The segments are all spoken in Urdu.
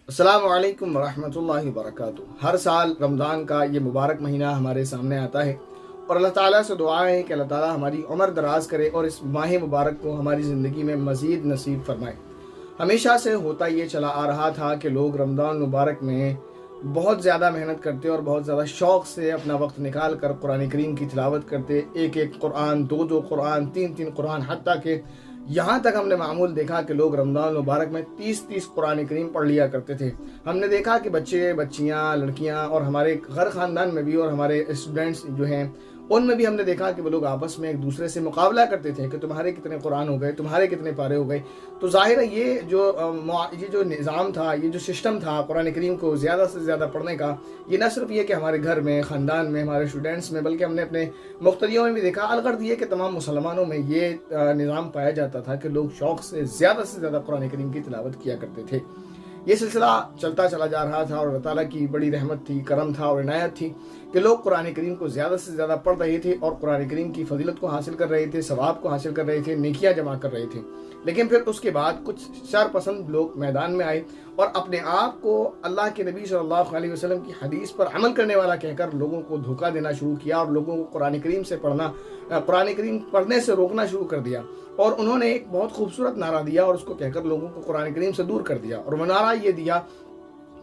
السلام علیکم ورحمۃ اللہ وبرکاتہ۔ ہر سال رمضان کا یہ مبارک مہینہ ہمارے سامنے آتا ہے اور اللہ تعالیٰ سے دعا ہے کہ اللہ تعالیٰ ہماری عمر دراز کرے اور اس ماہ مبارک کو ہماری زندگی میں مزید نصیب فرمائے۔ ہمیشہ سے ہوتا یہ چلا آ رہا تھا کہ لوگ رمضان مبارک میں بہت زیادہ محنت کرتے اور بہت زیادہ شوق سے اپنا وقت نکال کر قرآن کریم کی تلاوت کرتے، ایک ایک قرآن، دو قرآن، تین قرآن، حتیٰ کہ یہاں تک ہم نے معمول دیکھا کہ لوگ رمضان مبارک میں 30 قرآن کریم پڑھ لیا کرتے تھے۔ ہم نے دیکھا کہ بچے، بچیاں، لڑکیاں اور ہمارے گھر خاندان میں بھی اور ہمارے اسٹوڈنٹس جو ہیں ان میں بھی ہم نے دیکھا کہ وہ لوگ آپس میں ایک دوسرے سے مقابلہ کرتے تھے کہ تمہارے کتنے قرآن ہو گئے، تمہارے کتنے پارے ہو گئے۔ تو ظاہر ہے یہ جو نظام تھا، یہ جو سسٹم تھا قرآن کریم کو زیادہ سے زیادہ پڑھنے کا، یہ نہ صرف یہ کہ ہمارے گھر میں، خاندان میں، ہمارے اسٹوڈنٹس میں، بلکہ ہم نے اپنے مقتدیوں میں بھی دیکھا، الغرض یہ کہ تمام مسلمانوں میں یہ نظام پایا جاتا تھا کہ لوگ شوق سے زیادہ قرآن کریم کی تلاوت کیا کرتے تھے۔ یہ سلسلہ چلتا چلا جا رہا تھا اور اللہ تعالیٰ کی بڑی رحمت تھی، کرم تھا اور عنایت تھی کہ لوگ قرآن کریم کو زیادہ سے زیادہ پڑھ رہے تھے اور قرآن کریم کی فضیلت کو حاصل کر رہے تھے، ثواب کو حاصل کر رہے تھے، نیکیاں جمع کر رہے تھے۔ لیکن پھر اس کے بعد کچھ شر پسند لوگ میدان میں آئے اور اپنے آپ کو اللہ کے نبی صلی اللہ علیہ وسلم کی حدیث پر عمل کرنے والا کہہ کر لوگوں کو دھوکہ دینا شروع کیا اور لوگوں کو قرآن کریم پڑھنے سے روکنا شروع کر دیا۔ اور انہوں نے ایک بہت خوبصورت نعرہ دیا اور اس کو کہہ کر لوگوں کو قرآن کریم سے دور کر دیا، اور وہ نعرہ یہ دیا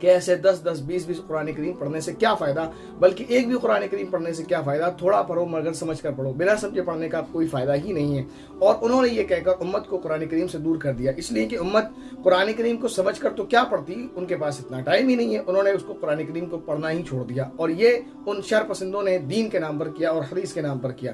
کہ ایسے 10 قرآن کریم پڑھنے سے کیا فائدہ، بلکہ ایک بھی قرآن کریم پڑھنے سے کیا فائدہ، تھوڑا پڑھو مگر سمجھ کر پڑھو، بنا سمجھے پڑھنے کا کوئی فائدہ ہی نہیں ہے۔ اور انہوں نے یہ کہہ کر امت کو قرآن کریم سے دور کر دیا، اس لیے کہ امت قرآن کریم کو سمجھ کر تو کیا پڑھتی، ان کے پاس اتنا ٹائم ہی نہیں ہے، انہوں نے اس کو قرآن کریم کو پڑھنا ہی چھوڑ دیا۔ اور یہ ان شر پسندوں نے دین کے نام پر کیا اور حدیث کے نام پر کیا۔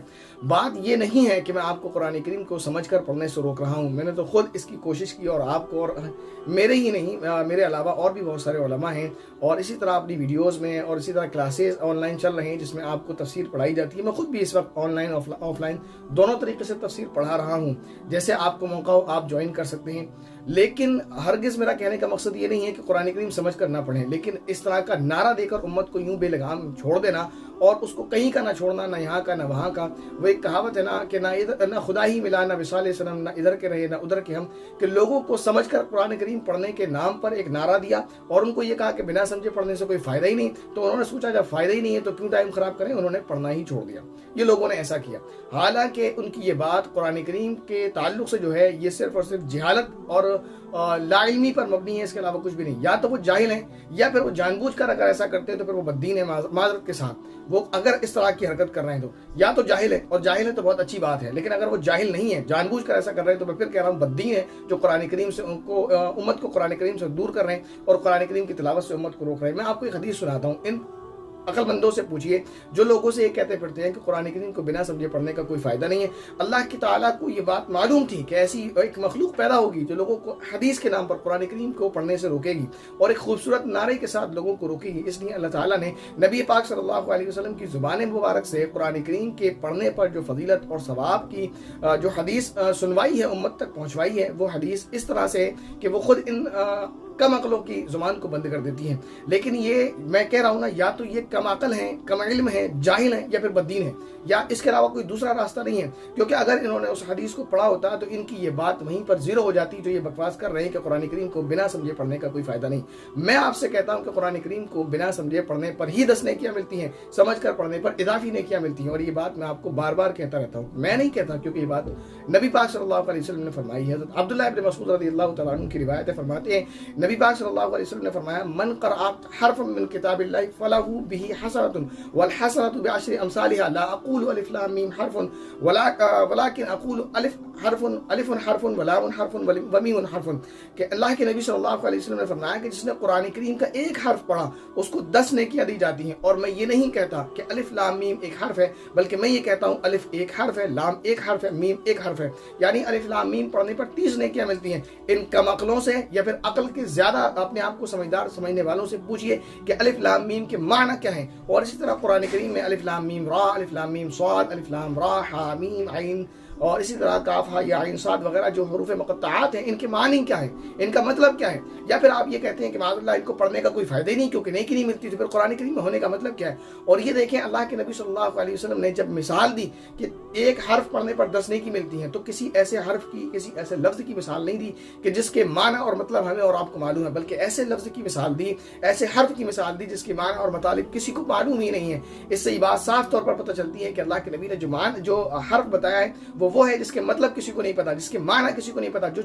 بات یہ نہیں ہے کہ میں آپ کو قرآن کریم کو سمجھ کر پڑھنے سے روک رہا ہوں، میں نے تو خود اس کی کوشش کی، اور آپ کو، اور میرے ہی نہیں، میرے علاوہ اور بھی بہت سارے علماء ہیں، اور اسی طرح اپنی ویڈیوز میں اور اسی طرح کلاسز آن لائن چل رہے ہیں جس میں آپ کو تفسیر پڑھائی جاتی ہے۔ میں خود بھی اس وقت آن لائن آف لائن دونوں طریقے سے تفسیر پڑھا رہا ہوں، جیسے آپ کو موقع ہو آپ جوائن کر سکتے ہیں۔ لیکن ہرگز میرا کہنے کا مقصد یہ نہیں ہے کہ قرآن کریم سمجھ کر نہ پڑھیں، لیکن اس طرح کا نعرہ دے کر امت کو یوں بے لگام چھوڑ دینا اور اس کو کہیں کا نہ چھوڑنا، نہ یہاں کا نہ وہاں کا۔ وہ ایک کہاوت ہے نا کہ نہ خدا ہی ملا، نہ وصال صنم، نہ ادھر کے رہے نہ ادھر کے ہم، کہ لوگوں کو سمجھ کر قرآن کریم پڑھنے کے نام پر ایک نعرہ دیا اور ان کو یہ کہا کہ بنا سمجھے پڑھنے سے کوئی فائدہ ہی نہیں، تو انہوں نے سوچا جب فائدہ ہی نہیں ہے تو کیوں ٹائم خراب کریں، انہوں نے پڑھنا ہی چھوڑ دیا۔ یہ لوگوں نے ایسا کیا، حالانکہ ان کی یہ بات قرآن کریم کے تعلق سے جو ہے یہ صرف اور صرف جہالت اور لا علمی پر مبنی ہے، اس کے علاوہ کچھ بھی نہیں۔ یا تو وہ جاہل ہیں، یا پھر وہ جان بوجھ کر اگر ایسا کرتے ہیں تو پھر وہ بددین ہے، معذرت کے ساتھ وہ اگر اس طرح کی حرکت کر رہے ہیں تو یا تو جاہل ہے، اور جاہل ہے تو بہت اچھی بات ہے، لیکن اگر وہ جاہل نہیں ہے، جان بوجھ کر ایسا کر رہے ہیں تو میں پھر کہہ رہا ہوں بددین ہے، جو قرآن کریم سے امت کو قرآن کریم سے دور کر رہے ہیں اور قرآن کریم کی تلاوت سے امت کو روک رہے ہیں۔ میں آپ کو ایک حدیث سناتا ہوں، ان عقل مندوں سے پوچھئے جو لوگوں سے یہ کہتے پھرتے ہیں کہ قرآن کریم کو بنا سمجھے پڑھنے کا کوئی فائدہ نہیں ہے۔ اللہ کی تعالیٰ کو یہ بات معلوم تھی کہ ایسی ایک مخلوق پیدا ہوگی جو لوگوں کو حدیث کے نام پر قرآن کریم کو پڑھنے سے روکے گی اور ایک خوبصورت نعرے کے ساتھ لوگوں کو روکے گی، اس لیے اللہ تعالیٰ نے نبی پاک صلی اللہ علیہ وسلم کی زبان مبارک سے قرآن کریم کے پڑھنے پر جو فضیلت اور ثواب کی جو حدیث سنوائی ہے، امت تک پہنچوائی ہے، وہ حدیث اس طرح سے کہ وہ خود ان کم عقلوں کی زبان کو بند کر دیتی ہیں۔ لیکن یہ میں کہہ رہا ہوں نا، یا تو یہ کم عقل ہیں، کم علم ہیں، جاہل ہیں، یا پھر بددین ہیں، یا اس کے علاوہ کوئی دوسرا راستہ نہیں ہے، کیونکہ اگر انہوں نے اس حدیث کو پڑھا ہوتا تو ان کی یہ بات وہیں پر زیرو ہو جاتی جو یہ بکواس کر رہے ہیں کہ قرآن کریم کو بنا سمجھے پڑھنے کا کوئی فائدہ نہیں۔ میں آپ سے کہتا ہوں کہ قرآن کریم کو بنا سمجھے پڑھنے پر ہی 10 نیکیاں ملتی ہیں، سمجھ کر پڑھنے پر اضافی نیکیاں ملتی ہیں، اور یہ بات میں آپ کو بار بار کہتا رہتا ہوں، میں نہیں کہتا، کیونکہ یہ بات نبی پاک صلی اللہ علیہ وسلم نے فرمائی ہے۔ حضرت عبداللہ ابن مسعود رضی اللہ تعالیٰ عنہ کی روایت فرماتے ہیں، نبی پاک صلی اللہ علیہ وسلم نے فرمایا، من قرأ حرفا من کتاب اللہ فلہ بہ حسنۃ والحسنۃ بعشر امثالها، لا اقول الف لام میم حرف ولكن اقول الف حرف ولام حرف ومیم حرف، کہ اللہ کے نبی صلی اللہ علیہ وسلم نے فرمایا کہ جس نے قرآن کریم کا ایک حرف پڑھا اس کو 10 نیکیاں دی جاتی ہیں، اور میں یہ نہیں کہتا کہ الف لام میم ایک حرف ہے، بلکہ میں یہ کہتا ہوں الف ایک حرف ہے، لام ایک حرف ہے، میم ایک حرف ہے، یعنی الف لام میم پڑھنے پر 30 نیکیاں ملتی ہیں۔ ان کم عقلوں سے یا پھر عقل کے زیادہ اپنے آپ کو سمجھدار سمجھنے والوں سے پوچھئے کہ الف لام میم کے معنی کیا ہیں، اور اسی طرح قرآن کریم میں الف لام میم را، الف لام میم صاد، الف لام را، حا میم عین اور اسی طرح کاف ہا یا عین صاد وغیرہ جو حروف مقطعات ہیں ان کے معنی کیا ہے، ان کا مطلب کیا ہے، یا پھر آپ یہ کہتے ہیں کہ معاذ اللہ ان کو پڑھنے کا کوئی فائدہ ہی نہیں کیونکہ نیکی نہیں ملتی، تو پھر قرآن کریم میں ہونے کا مطلب کیا ہے؟ اور یہ دیکھیں اللہ کے نبی صلی اللہ علیہ وسلم نے جب مثال دی کہ ایک حرف پڑھنے پر 10 نیکی ملتی ہیں، تو کسی ایسے حرف کی، کسی ایسے لفظ کی مثال نہیں دی کہ جس کے معنی اور مطلب ہمیں اور آپ کو معلوم ہے، بلکہ ایسے لفظ کی مثال دی، ایسے حرف کی مثال دی جس کے معنی اور مطالب کسی کو معلوم ہی نہیں ہے۔ اس سے یہ بات صاف طور پر پتہ چلتی ہے کہ اللہ کے نبی نے جو حرف بتایا ہے وہ ہے جس کے مطلب کسی کو نہیں پتا، جس کے معنی کسی کو نہیں پتا، جو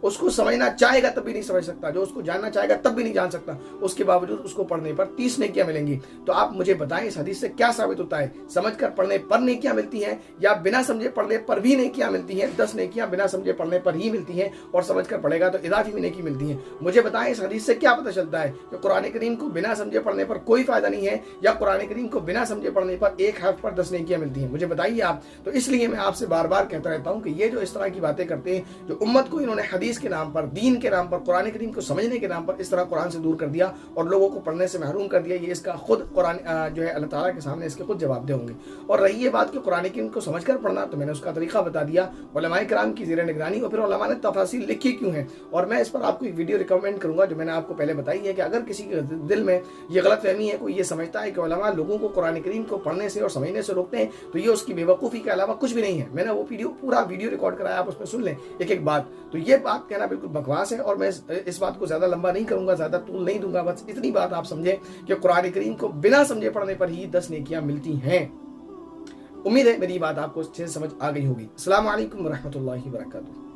اس کو سمجھنا چاہے گا تب بھی نہیں سمجھ سکتا، جو اس کو جاننا چاہے گا تب بھی نہیں جان سکتا، اس کے باوجود اس کو پڑھنے پر 30 نیکیاں ملیں گی۔ تو آپ مجھے بتائیں اس حدیث سے کیا ثابت ہوتا ہے؟ سمجھ کر پڑھنے پر نیکیاں ملتی ہیں یا بنا سمجھے پڑھنے پر بھی نیکیاں ملتی ہیں؟ 10 نیکیاں بنا سمجھے پڑھنے پر ہی ملتی ہیں اور سمجھ کر پڑھے گا تو اضافی بھی نیکی ملتی ہیں۔ مجھے بتائیں اس حدیث سے کیا پتہ چلتا ہے کہ قرآن کریم کو بنا سمجھے پڑھنے پر کوئی فائدہ نہیں ہے یا قرآن کریم کو بنا سمجھے پڑھنے پر ایک حرف پر 10 نیکیاں ملتی ہیں؟ مجھے بتائیے آپ۔ تو اس لیے میں آپ سے بار بار کہتا رہتا ہوں کہ یہ جو اس طرح کی باتیں کرتے ہیں، جو امت کو انہوں نے حدیث کے نام پر، دین کے نام پر، قرآن کریم کو سمجھنے کے نام پر اس طرح قرآن سے دور کر دیا اور لوگوں کو پڑھنے سے محروم کر دیا، یہ اس کا خود قرآن جو ہے اللہ تعالیٰ کے سامنے اس کے خود جواب دہ ہوں گے۔ اور رہی یہ بات کہ قرآن کریم کو سمجھ کر پڑھنا، تو میں نے اس کا طریقہ بتا دیا علماء کرام کی زیر نگرانی، اور پھر علماء نے تفاصیل لکھی کیوں ہیں، اور میں اس پر آپ کو ایک ویڈیو ریکمینڈ کروں گا جو میں نے آپ کو پہلے بتائی ہے کہ اگر کسی کے دل میں یہ غلط فہمی ہے، کوئی یہ سمجھتا ہے کہ علماء لوگوں کو قرآن کریم کو پڑھنے سے اور سمجھنے سے روکتے ہیں، تو یہ اس کی بے وقوفی کے علاوہ کچھ بھی نہیں ہے۔ میں نے وہ پورا ویڈیو ریکارڈ کرایا، آپ اس میں سن لیں ایک ایک بات۔ تو یہ بات کہنا بالکل بکواس ہے اور میں اس بات کو زیادہ لمبا نہیں کروں گا، زیادہ طول نہیں دوں گا، بس اتنی بات آپ سمجھیں کہ قرآن کریم کو بنا سمجھے پڑھنے پر ہی 10 نیکیاں ملتی ہیں۔ امید ہے میری بات آپ کو اچھے سے سمجھ آ گئی ہوگی۔ السلام علیکم ورحمۃ اللہ وبرکاتہ۔